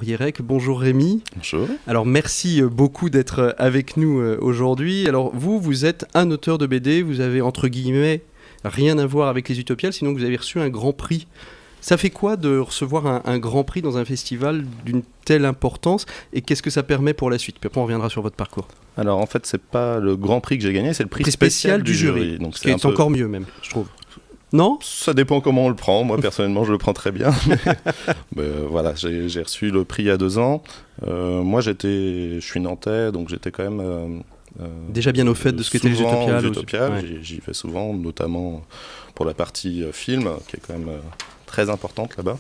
Riérec. Bonjour Rémi. Bonjour. Alors merci beaucoup d'être avec nous aujourd'hui. Alors vous êtes un auteur de BD, vous avez entre guillemets rien à voir avec les Utopiales, sinon vous avez reçu un grand prix. Ça fait quoi de recevoir un grand prix dans un festival d'une telle importance et qu'est-ce que ça permet pour la suite? Puis après on reviendra sur votre parcours. Alors en fait c'est pas le grand prix que j'ai gagné, c'est le prix spécial du jury. Donc c'est encore mieux même, je trouve. Non ? Ça dépend comment on le prend. Moi, personnellement, je le prends très bien. Mais, voilà, j'ai reçu le prix il y a 2 ans. Moi, je suis nantais, donc j'étais quand même... déjà bien au fait de ce qu'étaient les Utopiales. Ouais. J'y vais souvent, notamment pour la partie film, qui est quand même très importante là-bas.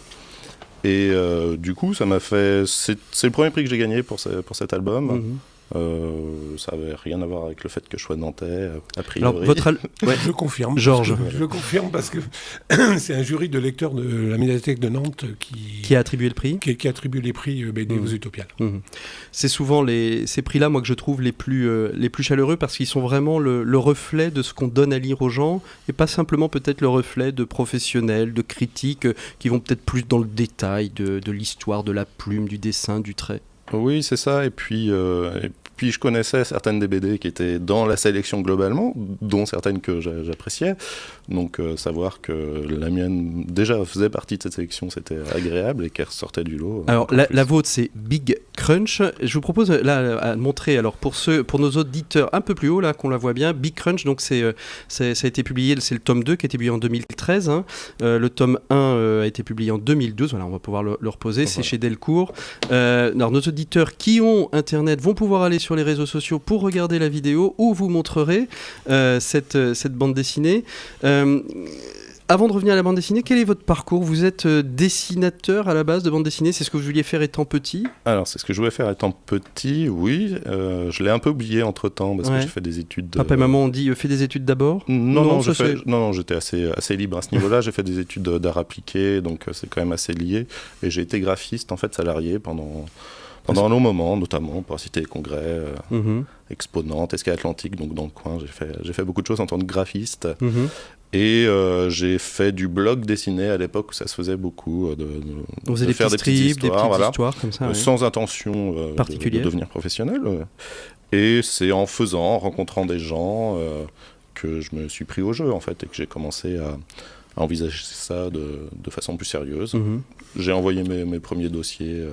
Et du coup, ça m'a fait... C'est le premier prix que j'ai gagné pour cet album. Mm-hmm. Ça n'avait rien à voir avec le fait que je sois nantais, a priori. Alors, je confirme. Georges. Je confirme parce que c'est un jury de lecteurs de la médiathèque de Nantes qui a attribué le prix. Qui a attribué les prix BD aux Utopiales. C'est souvent ces prix-là, moi, que je trouve les plus chaleureux parce qu'ils sont vraiment le reflet de ce qu'on donne à lire aux gens et pas simplement peut-être le reflet de professionnels, de critiques qui vont peut-être plus dans le détail de l'histoire, de la plume, du dessin, du trait. Oui, c'est ça. Et puis je connaissais certaines des BD qui étaient dans la sélection globalement, dont certaines que j'appréciais. Donc savoir que la mienne déjà faisait partie de cette sélection, c'était agréable et qu'elle ressortait du lot. Alors la vôtre, c'est Big Crunch. Je vous propose là à montrer. Alors pour nos auditeurs un peu plus haut là, qu'on la voit bien, Big Crunch. Donc ça a été publié. C'est le tome 2 qui a été publié en 2013. Hein. Le tome 1 a été publié en 2012. Voilà, on va pouvoir le reposer. C'est chez Delcourt. Alors nos auditeurs qui ont Internet vont pouvoir aller sur les réseaux sociaux pour regarder la vidéo où vous montrerez cette bande dessinée. Avant de revenir à la bande dessinée, quel est votre parcours? Vous êtes dessinateur à la base de bande dessinée, c'est ce que vous vouliez faire étant petit? Alors c'est ce que je voulais faire étant petit, oui. Je l'ai un peu oublié entre temps parce que j'ai fait des études. Papa et maman ont dit fais des études d'abord? Non, j'étais assez libre à ce niveau-là. J'ai fait des études d'art appliqué, donc c'est quand même assez lié. Et j'ai été graphiste en fait salarié pendant un long moment, notamment pour citer les congrès, Expo Nantes, Escale Atlantique, donc dans le coin, j'ai fait beaucoup de choses en tant que graphiste. Et j'ai fait du blog dessiné à l'époque où ça se faisait beaucoup, de faire des petites histoires comme ça, sans intention de devenir professionnel. Et c'est en rencontrant des gens, que je me suis pris au jeu en fait, et que j'ai commencé à envisager ça de façon plus sérieuse. J'ai envoyé mes premiers dossiers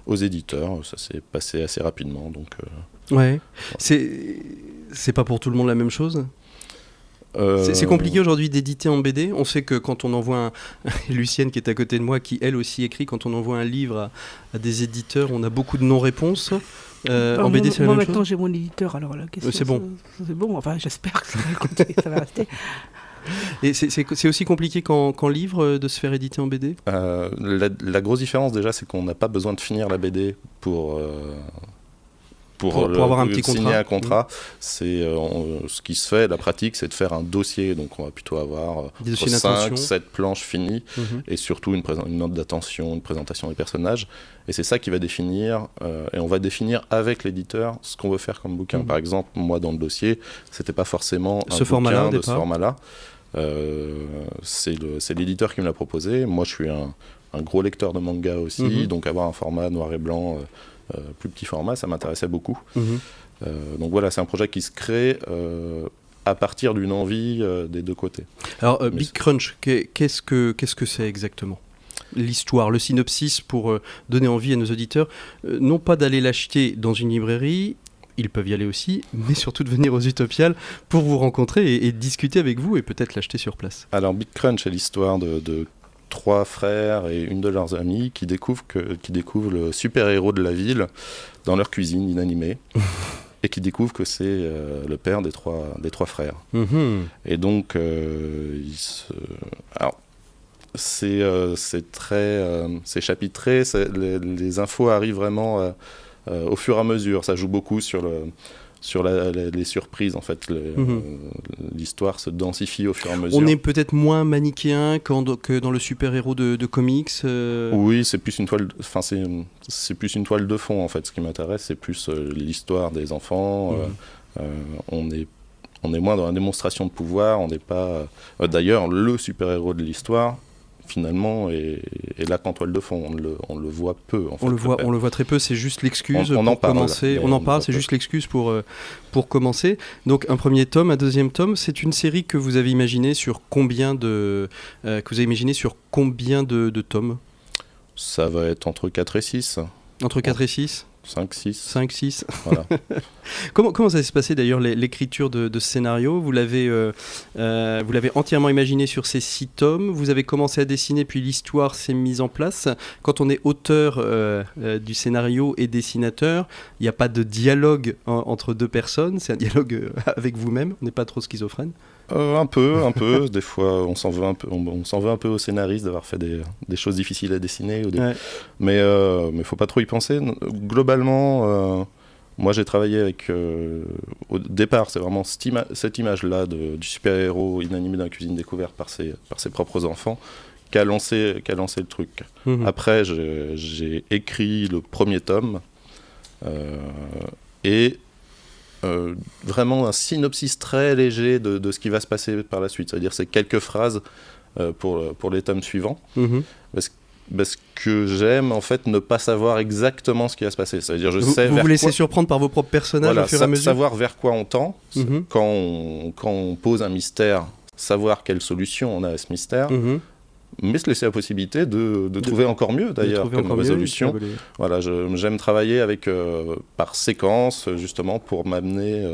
aux éditeurs, ça s'est passé assez rapidement. Donc, ouais. C'est pas pour tout le monde la même chose? C'est compliqué aujourd'hui d'éditer en BD. On sait que quand on envoie Lucienne qui est à côté de moi, qui elle aussi écrit, quand on envoie un livre à des éditeurs, on a beaucoup de non-réponses. En BD, c'est la même chose. Moi maintenant j'ai mon éditeur, alors la question c'est bon. C'est bon, enfin j'espère que ça va rester. Et c'est aussi compliqué qu'en livre de se faire éditer en BD? La grosse différence déjà, c'est qu'on n'a pas besoin de finir la BD pour avoir un petit signer un contrat. C'est ce qui se fait, la pratique, c'est de faire un dossier. Donc on va plutôt avoir 5-7 planches finies et surtout une note d'attention, une présentation des personnages. Et c'est ça qui va définir, et on va définir avec l'éditeur ce qu'on veut faire comme bouquin. Par exemple, moi dans le dossier, c'était pas forcément un bouquin de ce format-là. C'est l'éditeur qui me l'a proposé. Moi je suis un gros lecteur de manga aussi, donc avoir un format noir et blanc, plus petit format, ça m'intéressait beaucoup. Donc voilà, c'est un projet qui se crée à partir d'une envie des deux côtés. Alors Big Crunch, qu'est-ce que c'est exactement? L'histoire, le synopsis pour donner envie à nos auditeurs, non pas d'aller l'acheter dans une librairie, ils peuvent y aller aussi, mais surtout de venir aux Utopiales pour vous rencontrer et discuter avec vous et peut-être l'acheter sur place. Alors Big Crunch, c'est l'histoire de 3 frères et une de leurs amies qui découvrent le super-héros de la ville dans leur cuisine inanimée et qui découvrent que c'est le père des trois frères. Et donc, alors, c'est chapitré, les infos arrivent vraiment au fur et à mesure. Ça joue beaucoup sur les surprises, en fait. L'histoire se densifie au fur et à mesure. On est peut-être moins manichéen que dans le super-héros de comics. Oui, c'est plus une toile de fond, en fait. Ce qui m'intéresse, c'est plus l'histoire des enfants. On est moins dans la démonstration de pouvoir. On n'est pas... D'ailleurs, le super-héros de l'histoire finalement est là qu'en toile de fond. On le voit peu. En fait, on le voit très peu, c'est juste l'excuse on pour en parle, commencer. On en parle, c'est juste l'excuse pour commencer. Donc un premier tome, un deuxième tome, c'est une série que vous avez imaginée sur combien de tomes? Ça va être entre 4 et 6. Entre 4 et 6 5, 6. 5, 6. Voilà. Comment ça s'est passé d'ailleurs l'écriture de ce scénario? Vous l'avez entièrement imaginé sur ces 6 tomes, vous avez commencé à dessiner puis l'histoire s'est mise en place. Quand on est auteur du scénario et dessinateur, il n'y a pas de dialogue entre deux personnes, c'est un dialogue avec vous-même, on n'est pas trop schizophrène? Un peu. Des fois, on s'en veut un peu au scénariste d'avoir fait des choses difficiles à dessiner. Ouais. Mais faut pas trop y penser. Globalement, moi j'ai travaillé avec... au départ, c'est vraiment cette image-là du super-héros inanimé dans la cuisine découverte par ses propres enfants qu'a lancé le truc. Mmh. Après, j'ai écrit le premier tome et... vraiment un synopsis très léger de ce qui va se passer par la suite. C'est-à-dire c'est quelques phrases pour les tomes suivants. Mmh. Parce que j'aime en fait ne pas savoir exactement ce qui va se passer. C'est-à-dire vous vous laissez surprendre par vos propres personnages au fur et à mesure. Savoir vers quoi on tend. Mmh. Quand on pose un mystère, savoir quelle solution on a à ce mystère. Mmh. Mais se laisser la possibilité de trouver encore mieux d'ailleurs comme résolution. Voilà, j'aime travailler avec par séquence justement pour m'amener.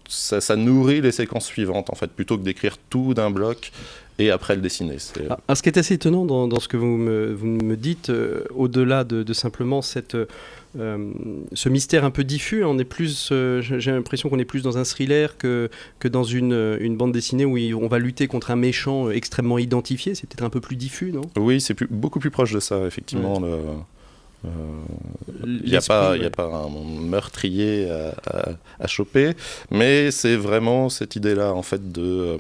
Ça nourrit les séquences suivantes en fait, plutôt que d'écrire tout d'un bloc et après le dessiner. Ce qui est assez étonnant dans ce que vous me dites, au-delà de simplement ce mystère un peu diffus, on est plus, j'ai l'impression qu'on est plus dans un thriller que dans une bande dessinée où on va lutter contre un méchant extrêmement identifié. C'est peut-être un peu plus diffus, non? Oui, c'est beaucoup plus proche de ça, effectivement. Ouais. Il n'y a pas un meurtrier à choper, mais c'est vraiment cette idée-là, en fait, de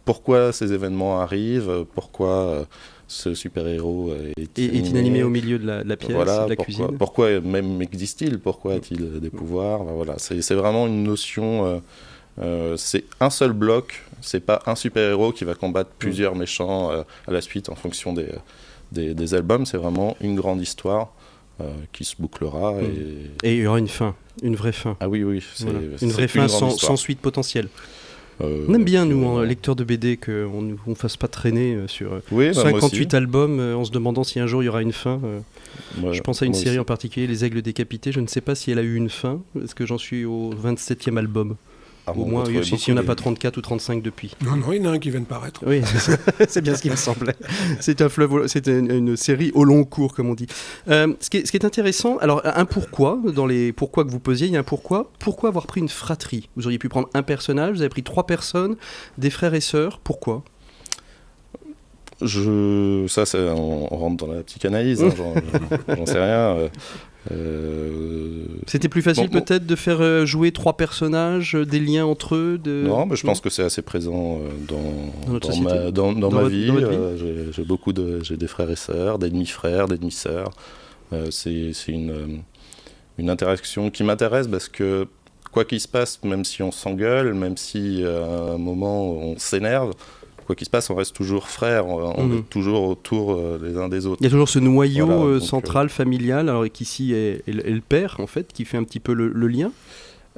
pourquoi ces événements arrivent, pourquoi ce super-héros est inanimé au milieu de la pièce, voilà, de la cuisine. Pourquoi même existe-t-il? Pourquoi a-t-il des pouvoirs? Voilà, c'est vraiment une notion... c'est un seul bloc, c'est pas un super-héros qui va combattre plusieurs méchants à la suite en fonction des albums, c'est vraiment une grande histoire qui se bouclera. Et il y aura une fin, une vraie fin. Ah oui, voilà. Une vraie fin sans suite potentielle. On aime bien, nous, lecteurs de BD, qu'on ne fasse pas traîner sur 58 albums en se demandant si un jour il y aura une fin. Je pense à une série en particulier, Les Aigles décapités. Je ne sais pas si elle a eu une fin, parce que j'en suis au 27e album. Au moins, si on n'a pas 34 ou 35 depuis. Non, il y en a un qui vient de paraître. Oui, c'est bien ce qui me semblait. C'est une série au long cours, comme on dit. Ce qui est intéressant, alors un pourquoi, dans les pourquoi que vous posiez, il y a un pourquoi. Pourquoi avoir pris une fratrie? Vous auriez pu prendre un personnage, vous avez pris 3 personnes, des frères et sœurs, pourquoi? On rentre dans la psychanalyse, hein, j'en sais rien. C'était plus facile peut-être de faire jouer 3 personnages, des liens entre eux Non, mais je pense que c'est assez présent dans ma vie. J'ai des frères et sœurs, des demi-frères, des demi-sœurs. C'est une interaction qui m'intéresse parce que quoi qu'il se passe, même si on s'engueule, même si à un moment on s'énerve, quoi qu'il se passe, on reste toujours frères, on est toujours autour les uns des autres. Il y a toujours ce noyau central, familial, alors qu'ici est le père, en fait, qui fait un petit peu le lien.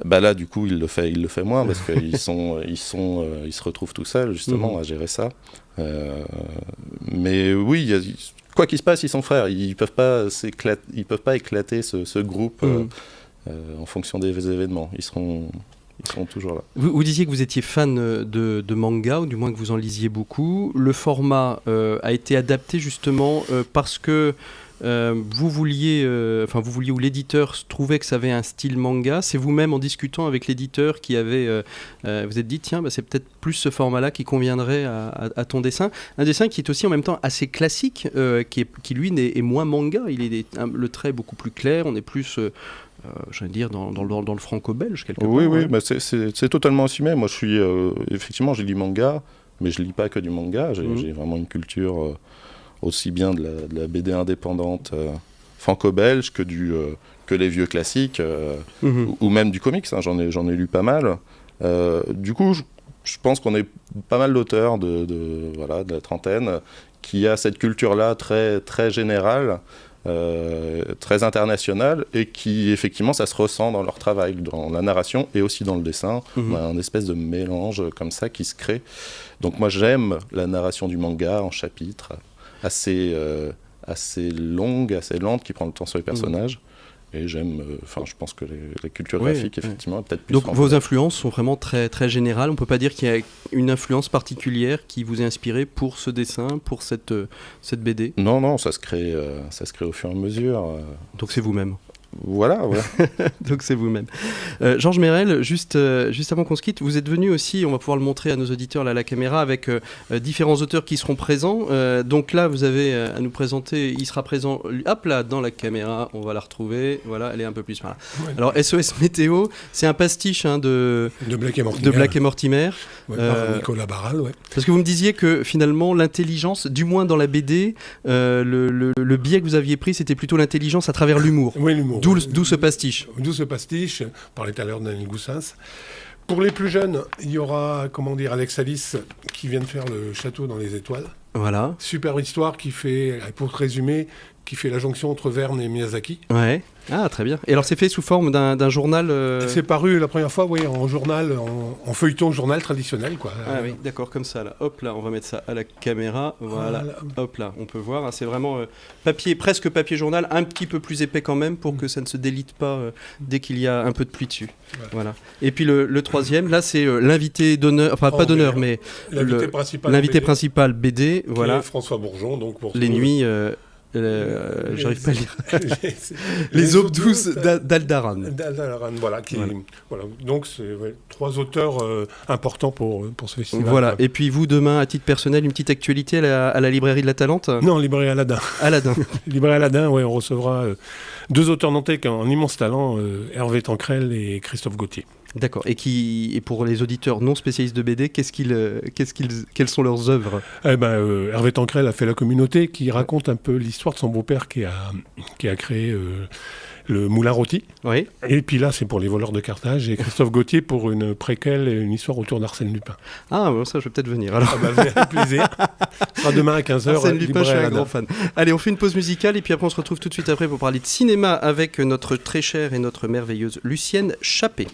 Bah là, du coup, il le fait moins, parce qu'ils se retrouvent tout seuls, justement, à gérer ça. Mais oui, quoi qu'il se passe, ils sont frères. Ils peuvent pas éclater ce groupe en fonction des événements. Ils seront toujours là. Vous disiez que vous étiez fan de manga, ou du moins que vous en lisiez beaucoup. Le format a été adapté justement parce que vous vouliez, ou l'éditeur trouvait que ça avait un style manga. C'est vous-même en discutant avec l'éditeur qui avait, vous êtes dit, tiens, c'est peut-être plus ce format-là qui conviendrait à ton dessin. Un dessin qui est aussi en même temps assez classique, qui lui est moins manga. Il est le trait beaucoup plus clair, on est plus... j'allais dire dans le franco-belge quelque part. Oui, bah c'est totalement assumé. Moi, effectivement, j'ai lu manga, mais je lis pas que du manga. J'ai vraiment une culture aussi bien de la BD indépendante franco-belge que les vieux classiques ou même du comics. Hein, j'en ai lu pas mal. Du coup, je pense qu'on est pas mal d'auteurs de la trentaine qui a cette culture-là très, très générale, très internationale, et qui, effectivement, ça se ressent dans leur travail, dans la narration et aussi dans le dessin. On a un espèce de mélange comme ça qui se crée. Donc moi, j'aime la narration du manga en chapitres, assez longue, assez lente, qui prend le temps sur les personnages. Et j'aime, je pense que la culture graphique, effectivement, est peut-être plus... Donc vos influences sont vraiment très, très générales. On ne peut pas dire qu'il y a une influence particulière qui vous a inspiré pour ce dessin, pour cette BD? Non, ça se crée au fur et à mesure. Donc c'est vous-même? Voilà. Donc c'est vous-même. Georges Merel, juste avant qu'on se quitte, vous êtes venu aussi, on va pouvoir le montrer à nos auditeurs là, à la caméra, avec différents auteurs qui seront présents. Donc là, vous avez à nous présenter, il sera présent, hop là, dans la caméra, on va la retrouver. Voilà, elle est un peu plus par là. Ouais. Alors SOS Météo, c'est un pastiche de Black et Mortimer. Par Nicolas Barral, ouais. Parce que vous me disiez que finalement, l'intelligence, du moins dans la BD, le biais que vous aviez pris, c'était plutôt l'intelligence à travers l'humour. Oui, l'humour. D'où ce pastiche. D'où ce pastiche, on parlait tout à l'heure de Daniel Goussens. Pour les plus jeunes, il y aura, Alex Alice, qui vient de faire Le Château dans les étoiles. Voilà. Super histoire qui fait, pour résumer, qui fait la jonction entre Verne et Miyazaki. Ouais. Ah, très bien. Et alors, c'est fait sous forme d'un journal C'est paru la première fois, oui, en journal, en feuilleton journal traditionnel, quoi. Ah oui, d'accord, comme ça, là. Hop, là, on va mettre ça à la caméra. Voilà. Hop, là, on peut voir. Hein, c'est vraiment presque papier journal, un petit peu plus épais quand même, pour que ça ne se délite pas dès qu'il y a un peu de pluie dessus. Voilà. Et puis, le troisième, là, c'est l'invité d'honneur, enfin, pas d'honneur, mais l'invité principal BD, voilà. François Bourgeon, donc pour Les nuits... j'arrive pas à lire. Les aubes douces d'Aldaran. Voilà. Donc, c'est 3 auteurs importants pour ce festival. Voilà. Et puis vous, demain, à titre personnel, une petite actualité à la librairie de la Talente? Non, librairie Aladin. Librairie Aladin, oui, on recevra 2 auteurs nantais qui ont un immense talent, Hervé Tancrel et Christophe Gauthier. D'accord. Et pour les auditeurs non spécialistes de BD, quelles sont leurs œuvres? Hervé Tancrel a fait La Communauté, qui raconte un peu l'histoire de son beau-père qui a créé le Moulin Rôti. Oui. Et puis là, c'est pour Les Voleurs de Carthage, et Christophe Gauthier pour une préquelle et une histoire autour d'Arsène Lupin. Ah, bon, ça, je vais peut-être venir. Alors. Avec plaisir. Ce sera demain à 15h. Arsène Lupin, je suis un grand fan. Allez, on fait une pause musicale, et puis après, on se retrouve tout de suite après pour parler de cinéma avec notre très chère et notre merveilleuse Lucienne Chappé.